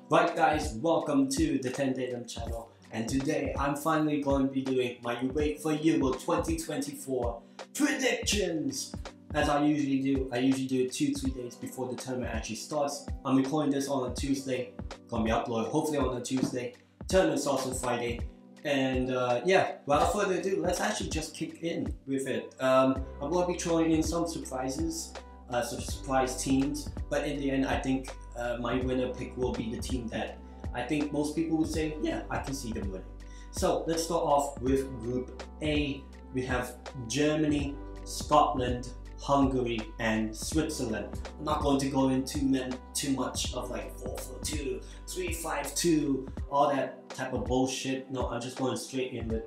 Right guys, welcome to the tendeitem channel, and today I'm finally going to be doing my UEFA Euro 2024 predictions. As I usually do it 2-3 days before the tournament actually starts. I'm recording this on a Tuesday, gonna be uploaded hopefully on a Tuesday. Tournament starts on Friday, and yeah, without further ado, let's actually just kick in with it. I'm gonna be throwing in some surprises, some surprise teams, but in the end I think my winner pick will be the team that I think most people would say, yeah, I can see them winning. So let's start off with Group A. We have Germany, Scotland, Hungary, and Switzerland. I'm not going to go into too much of like 4-4-2, 3-5-2, all that type of bullshit. No, I'm just going straight in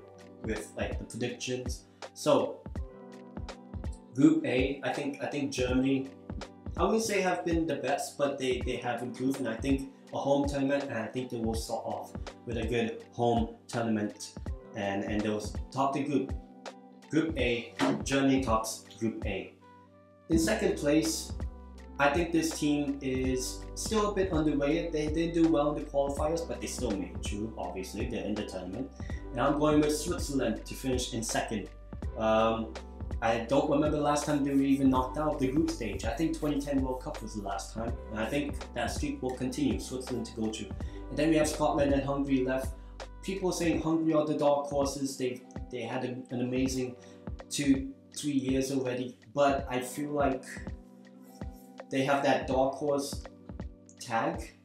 with like the predictions. So Group A, I think Germany, I wouldn't say have been the best, but they have improved, and I think a home tournament, and I think they will start off with a good home tournament, and they'll top the group. Group A, Germany tops Group A. In second place, I think this team is still a bit underrated. They didn't do well in the qualifiers, but they still made it through. Obviously, they're in the tournament, and I'm going with Switzerland to finish in second. I don't remember the last time they were even knocked out of the group stage. I think 2010 World Cup was the last time, and I think that streak will continue, Switzerland to go through. And then we have Scotland and Hungary left. People saying Hungary are the dark horses. They had an amazing 2-3 years already, but I feel like they have that dark horse tag,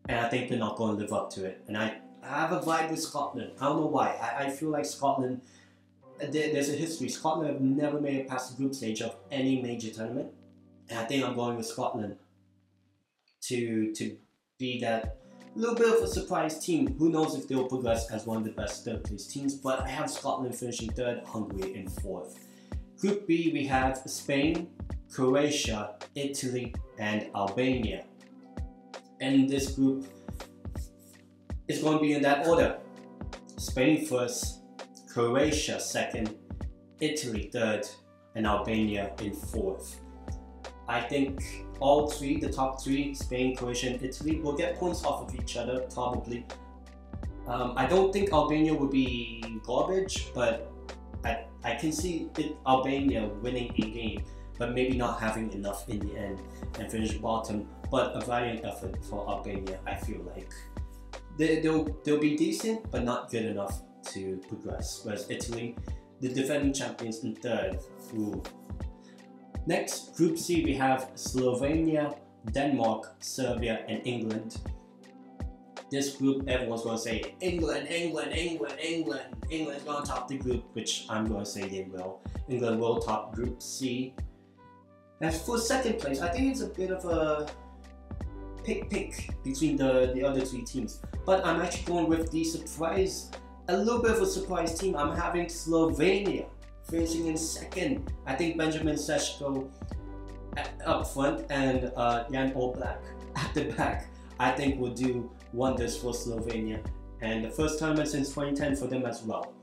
and I think they're not going to live up to it. And I have a vibe with Scotland. I don't know why. I feel like Scotland, there's a history. Scotland have never made it past the group stage of any major tournament, and I think I'm going with Scotland to be that little bit of a surprise team. Who knows if they'll progress as one of the best third place teams, but I have Scotland finishing third, Hungary in fourth. Group B, we have Spain, Croatia, Italy, and Albania. And this group is going to be in that order: Spain first, Croatia second, Italy third, and Albania in fourth. I think all three, the top three, Spain, Croatia, and Italy, will get points off of each other, probably. I don't think Albania will be garbage, but I can see Albania winning a game, but maybe not having enough in the end and finish bottom. But a valiant effort for Albania, I feel like. They'll be decent, but not good enough to progress. Whereas Italy, the defending champions, in third. Ooh. Next, Group C, we have Slovenia, Denmark, Serbia, and England. This group, everyone's going to say England. England's going to top the group, which I'm going to say they will. England will top Group C. As for second place, I think it's a bit of a pick between the other three teams. But I'm actually going with the surprise, a little bit of a surprise team. I'm having Slovenia finishing in second. I think Benjamin Sesko up front and Jan Oblak at the back, I think will do wonders for Slovenia, and the first tournament since 2010 for them as well.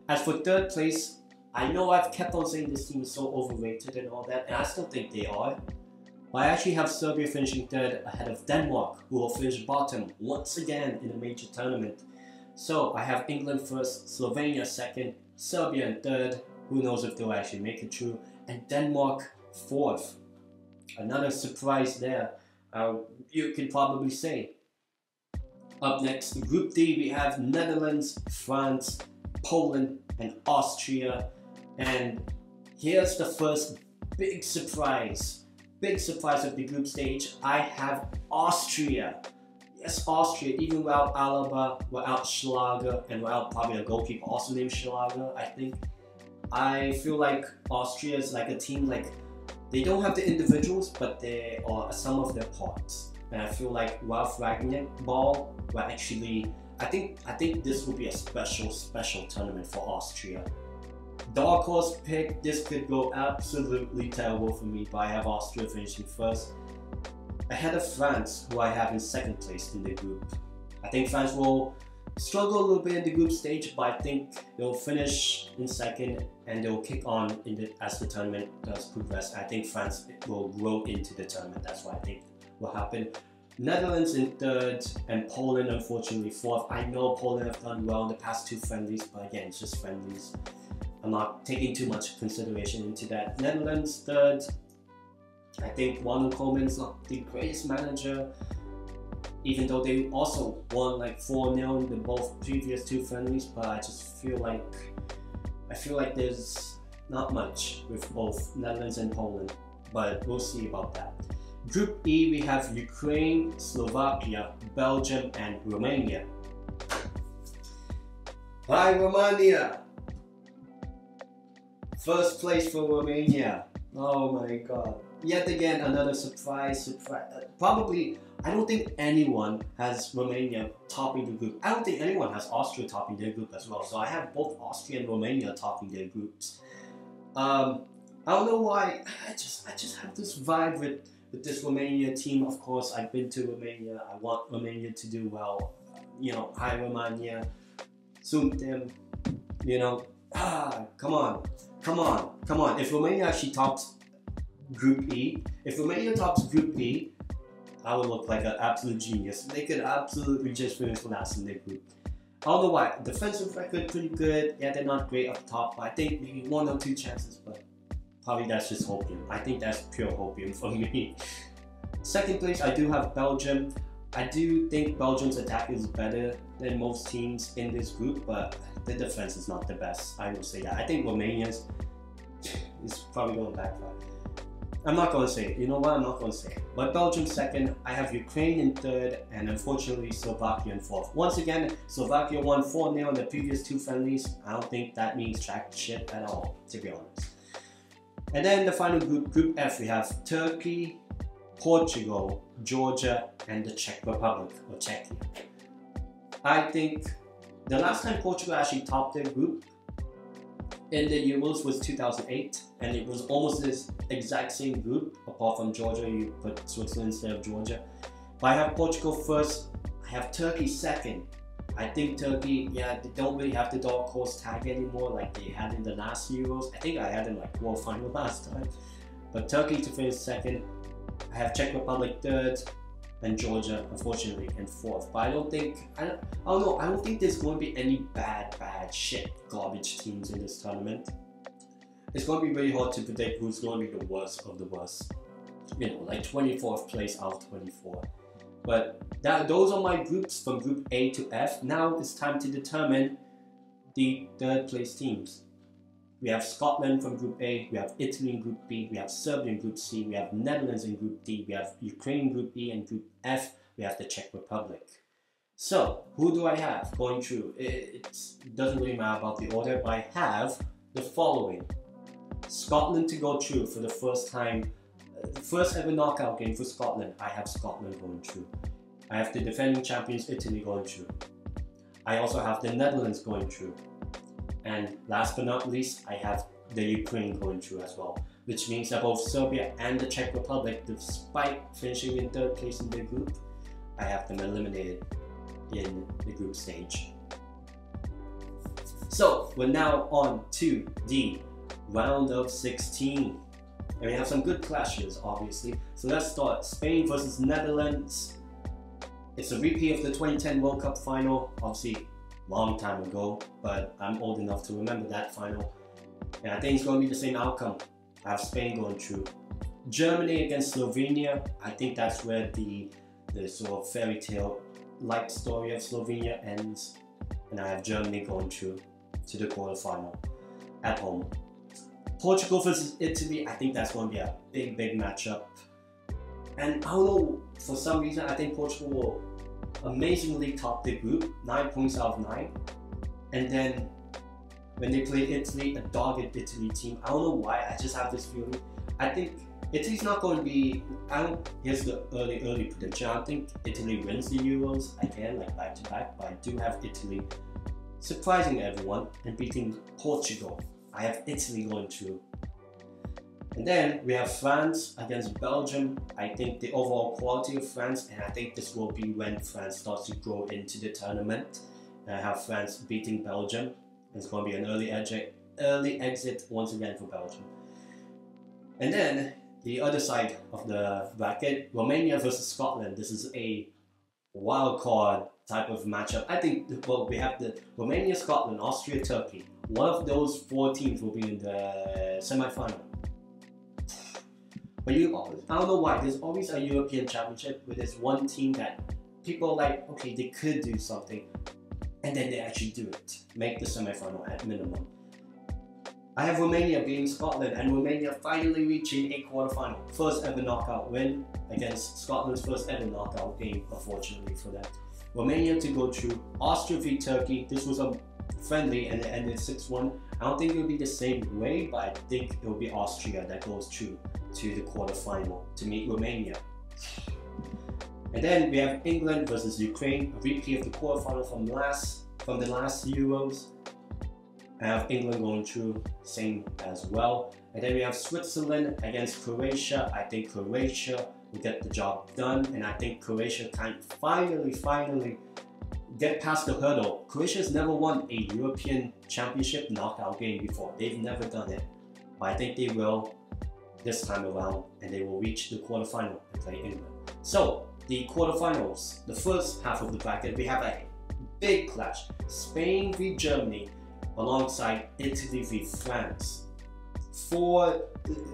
As for third place, I know I've kept on saying this team is so overrated and all that, and I still think they are. But I actually have Serbia finishing third ahead of Denmark, who will finish bottom once again in a major tournament. So I have England first, Slovenia second, Serbia in third, who knows if they'll actually make it through, and Denmark fourth. Another surprise there, you could probably say. Up next, Group D, we have Netherlands, France, Poland, and Austria. And here's the first big surprise of the group stage. I have Austria. Yes, Austria, even without Alaba, without Schlager, and without probably a goalkeeper also named Schlager, I think. I feel like Austria is like a team, like they don't have the individuals, but they are a sum of their parts. And I feel like Ralf Rangnick ball will actually, I think this will be a special tournament for Austria. Dark horse pick, this could go absolutely terrible for me, but I have Austria finishing first, ahead of France, who I have in second place in the group. I think France will struggle a little bit in the group stage, but I think they'll finish in second and they'll kick on as the tournament does progress. I think France will grow into the tournament. That's what I think will happen. Netherlands in third, and Poland unfortunately fourth. I know Poland have done well in the past 2 friendlies, but again, it's just friendlies. I'm not taking too much consideration into that. Netherlands third. I think Ronald Koeman's not the greatest manager, even though they also won like 4-0 in the both previous 2 friendlies. But I just feel like there's not much with both Netherlands and Poland. But we'll see about that. Group E, we have Ukraine, Slovakia, Belgium, and Romania. Hi Romania! First place for Romania. Oh my god. Yet again, another surprise. Probably, I don't think anyone has Romania topping the group. I don't think anyone has Austria topping their group as well. So I have both Austria and Romania topping their groups. I don't know why. I just have this vibe with this Romania team. Of course, I've been to Romania. I want Romania to do well. You know, hi Romania. Suntem. You know, come on. If Romania actually tops Group E, I would look like an absolute genius. They could absolutely just finish last in their group. I don't know why. Defensive record pretty good. Yeah, they're not great up top, but I think maybe 1 or 2 chances, but probably that's just hopium. I think that's pure hopium for me. Second place, I do have Belgium. I do think Belgium's attack is better than most teams in this group, but the defense is not the best. I will say that. I think Romania's is probably going backfire. I'm not going to say it. You know what? I'm not going to say it. But Belgium second, I have Ukraine in third, and unfortunately Slovakia in fourth. Once again, Slovakia won 4-0 in the previous 2 friendlies. I don't think that means jack shit at all, to be honest. And then the final group, Group F, we have Turkey, Portugal, Georgia, and the Czech Republic, or Czechia. I think the last time Portugal actually topped their group in the Euros was 2008, and it was almost this exact same group, apart from Georgia. You put Switzerland instead of Georgia. But I have Portugal first, I have Turkey second. I think Turkey, yeah, they don't really have the dark horse tag anymore like they had in the last Euros. I think I had in like quarterfinal last time. But Turkey to finish second. I have Czech Republic third, and Georgia, unfortunately, in fourth. But I don't think there's going to be any bad shit garbage teams in this tournament. It's going to be really hard to predict who's going to be the worst of the worst. You know, like 24th place out of 24. But those are my groups from Group A to F. Now it's time to determine the third place teams. We have Scotland from Group A, we have Italy in Group B, we have Serbia in Group C, we have Netherlands in Group D, we have Ukraine in Group E, and Group F, we have the Czech Republic. So, who do I have going through? It doesn't really matter about the order, but I have the following. Scotland to go through for the first time, first ever knockout game for Scotland. I have Scotland going through. I have the defending champions Italy going through. I also have the Netherlands going through. And last but not least, I have the Ukraine going through as well, which means that both Serbia and the Czech Republic, despite finishing in third place in their group, I have them eliminated in the group stage. So we're now on to the round of 16. And we have some good clashes, obviously. So let's start. Spain versus Netherlands. It's a repeat of the 2010 World Cup final, obviously long time ago, but I'm old enough to remember that final. And I think it's going to be the same outcome. I have Spain going through. Germany against Slovenia. I think that's where the sort of fairy tale like story of Slovenia ends. And I have Germany going through to the quarterfinal at home. Portugal versus Italy. I think that's going to be a big matchup. And I don't know, for some reason, I think Portugal will amazingly top the group, 9 points out of 9. And then when they play Italy, a dogged Italy team, I don't know why, I just have this feeling. I think Italy's not going to be, here's the early prediction. I don't think Italy wins the Euros again, like back to back, but I do have Italy surprising everyone and beating Portugal. I have Italy going through. And then we have France against Belgium. I think the overall quality of France, and I think this will be when France starts to grow into the tournament. And I have France beating Belgium. It's going to be an early exit once again for Belgium. And then the other side of the bracket, Romania versus Scotland. This is a wild card type of matchup. I think, well, we have the Romania, Scotland, Austria, Turkey. One of those 4 teams will be in the semi-final. But I don't know why, there's always a European Championship where there's one team that people are like, okay, they could do something, and then they actually do it. Make the semi-final at minimum. I have Romania beating Scotland, and Romania finally reaching a quarterfinal. First ever knockout win against Scotland's first ever knockout game, unfortunately for them. Romania to go through. Austria v Turkey. This was a friendly and it ended 6-1. I don't think it will be the same way, but I think it will be Austria that goes through to the quarterfinal to meet Romania. And then we have England versus Ukraine, a repeat of the quarterfinal from the last Euros. I have England going through, same as well. And then we have Switzerland against Croatia. I think Croatia will get the job done, and I think Croatia can finally get past the hurdle. Croatia has never won a European Championship knockout game before. They've never done it, but I think they will this time around, and they will reach the quarterfinal and play England. So the quarterfinals, the first half of the bracket, we have a big clash: Spain v Germany alongside Italy v France.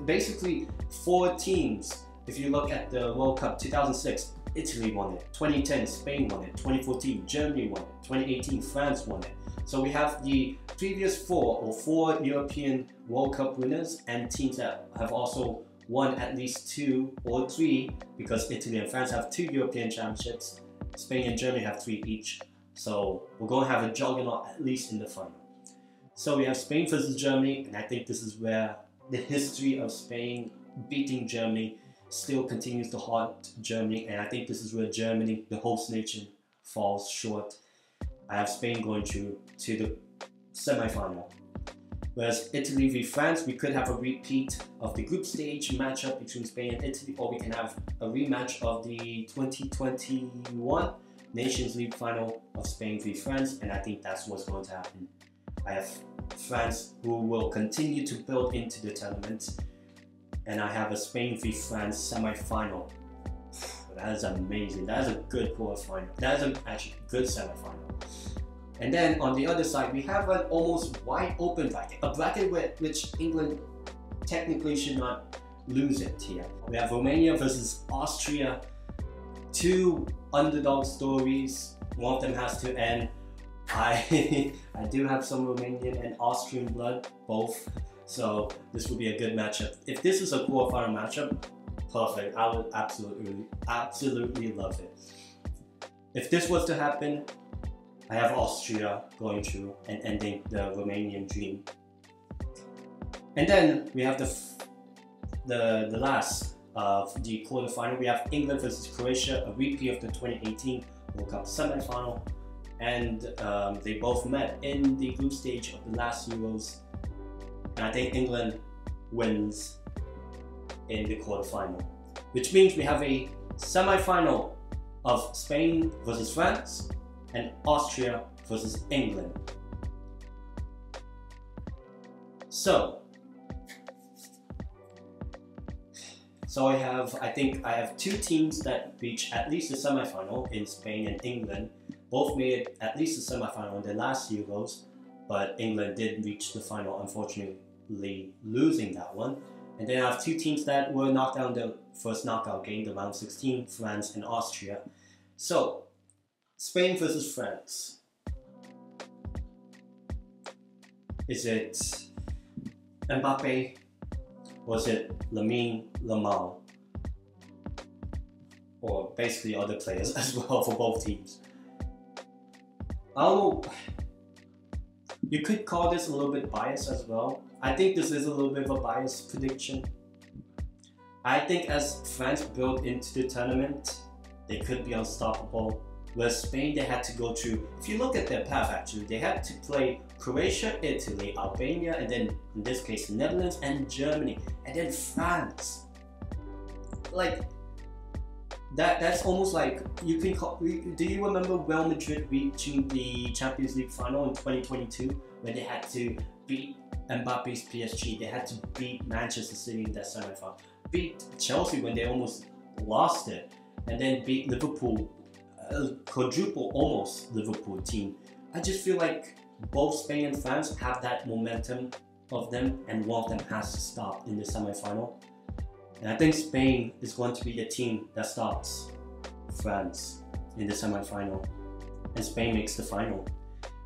Basically four teams. If you look at the World Cup 2006, Italy won it. 2010, Spain won it. 2014, Germany won it. 2018, France won it. So we have the previous four European World Cup winners and teams that have also won at least 2 or 3, because Italy and France have 2 European Championships. Spain and Germany have 3 each. So we're going to have a juggernaut at least in the final. So we have Spain versus Germany, and I think this is where the history of Spain beating Germany still continues to haunt Germany, and I think this is where Germany, the host nation, falls short. I have Spain going through to the semi-final. Whereas Italy v France, we could have a repeat of the group stage matchup between Spain and Italy, or we can have a rematch of the 2021 Nations League final of Spain v France, and I think that's what's going to happen. I have France, who will continue to build into the tournament, and I have a Spain v France semi-final. That is amazing. That is a good quarterfinal. That is actually a good semi-final. And then on the other side, we have an almost wide open bracket, a bracket which England technically should not lose it here. We have Romania versus Austria, 2 underdog stories. One of them has to end. I do have some Romanian and Austrian blood, both, so this would be a good matchup. If this is a quarterfinal matchup, perfect. I would absolutely love it. If this was to happen, I have Austria going through and ending the Romanian dream. And then we have the last of the quarterfinal. We have England versus Croatia, a repeat of the 2018 World Cup semi-final. And they both met in the group stage of the last Euros, and I think England wins in the quarterfinal, which means we have a semi-final of Spain versus France and Austria versus England. So I think I have 2 teams that reach at least the semi-final in Spain and England. Both made it at least the semi-final in the last Euros, but England did reach the final, unfortunately losing that one. And then I have 2 teams that were knocked out in the first knockout game, the round 16, France and Austria. So, Spain versus France. Is it Mbappe, or is it Lamine Yamal? Or basically other players as well for both teams. I don't know, you could call this a little bit biased as well. I think this is a little bit of a biased prediction. I think as France built into the tournament, they could be unstoppable. Whereas Spain, they had to go through, if you look at their path actually, they had to play Croatia, Italy, Albania, and then in this case Netherlands and Germany, and then France. Like, that's almost like, you can call, do you remember Real Madrid reaching the Champions League final in 2022 where they had to beat Mbappe's PSG, they had to beat Manchester City in that semi-final. beat Chelsea when they almost lost it, and then beat Liverpool, quadruple almost Liverpool team. I just feel like both Spain and France have that momentum of them, and one of them has to stop in the semi-final. And I think Spain is going to be the team that stops France in the semi-final, and Spain makes the final.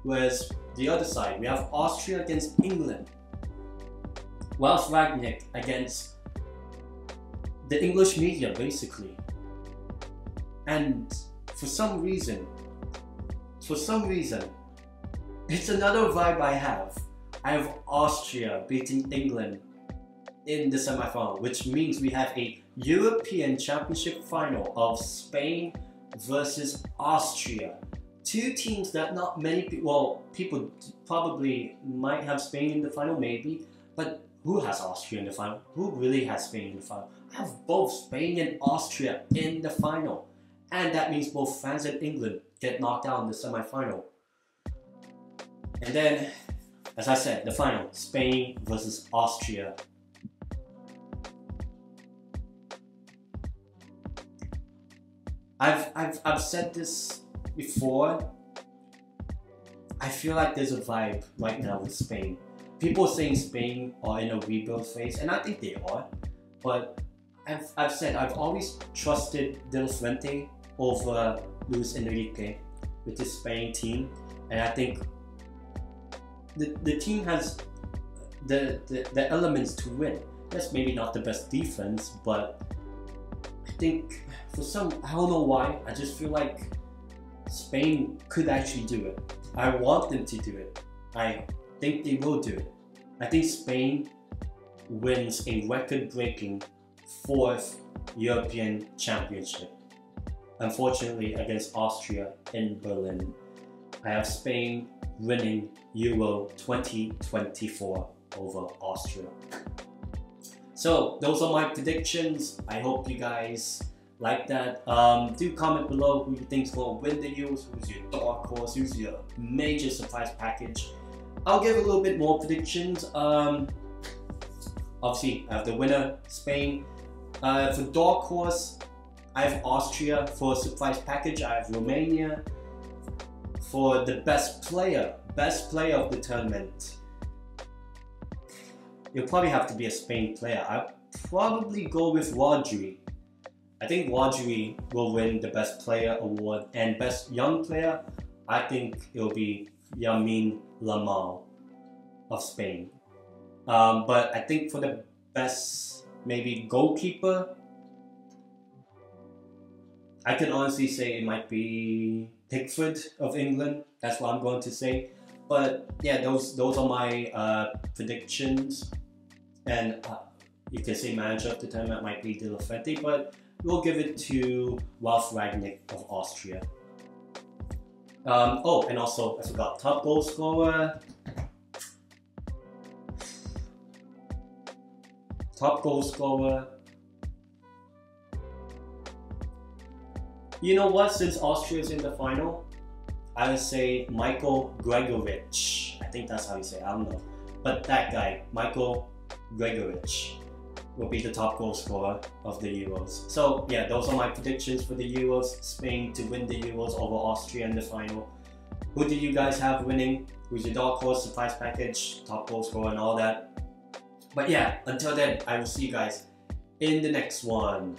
Whereas the other side, we have Austria against England, Ralf Rangnick against the English media, basically. And for some reason, it's another vibe I have. I have Austria beating England in the semi-final, which means we have a European Championship final of Spain versus Austria. Two teams that not many people, well, people probably might have Spain in the final, maybe, but who has Austria in the final? Who really has Spain in the final? I have both Spain and Austria in the final. And that means both France and England get knocked out in the semi-final. And then, as I said, the final, Spain versus Austria. I've said this before. I feel like there's a vibe right now with Spain. People are saying Spain are in a rebuild phase, and I think they are. But I've said I've always trusted De La Fuente over Luis Enrique with his Spain team, and I think the team has the elements to win. That's maybe not the best defense, but I think for some, I don't know why, I just feel like Spain could actually do it. I want them to do it. I think they will do it. I think Spain wins a record-breaking 4th European Championship. Unfortunately, against Austria in Berlin. I have Spain winning Euro 2024 over Austria. So those are my predictions. I hope you guys like that. Do comment below who you think is going to win the Euros, who's your dark horse, who's your major surprise package. I'll give a little bit more predictions. Obviously, I have the winner, Spain. For dark horse, I have Austria. For surprise package, I have Romania. For the best player of the tournament, you'll probably have to be a Spain player. I'll probably go with Rodri. I think Rodri will win the best player award, and best young player, I think it'll be Lamine Yamal of Spain. But I think for the best maybe goalkeeper, I can honestly say it might be Pickford of England. That's what I'm going to say. But yeah, those are my predictions. And you can say manager of the tournament might be De La Fuente, but we'll give it to Ralf Rangnick of Austria. Oh, and also I forgot, top goal scorer. Top goal scorer. You know what? Since Austria is in the final, I would say Michael Gregorich. I think that's how you say it. I don't know. But that guy, Michael Gregorich, will be the top goal scorer of the Euros. So yeah, those are my predictions for the Euros. Spain to win the Euros over Austria in the final. Who do you guys have winning? Who's your dark horse, surprise package, top goal scorer, and all that? But yeah, until then, I will see you guys in the next one.